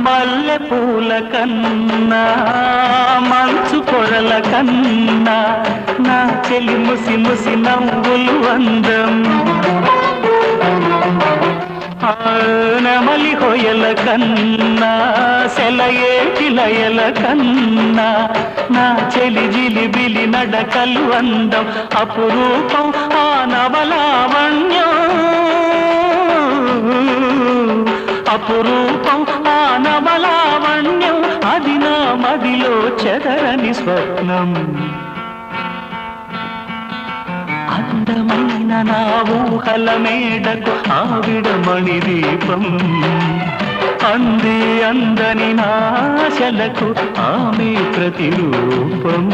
మల్లె పూల కన్నా మంచు పొరల కన్నా నా చెలి ముసి ముసి నవ్వులు అందం నెమలి హొయల కన్నా సెలయేటి లయల కన్నా నా చెలి జిలిబిలి నడకలు అందం అపురూపం ఆ నవలావణ్యం అపురూపం ఆ నవలావణ్యం అది నా మదిలో చెదరని స్వప్నం అందమైన నా ఊహల మేడకు ఆవిడమణి దీపం అంది అందని నాశలకు ఆమె ప్రతిరూపం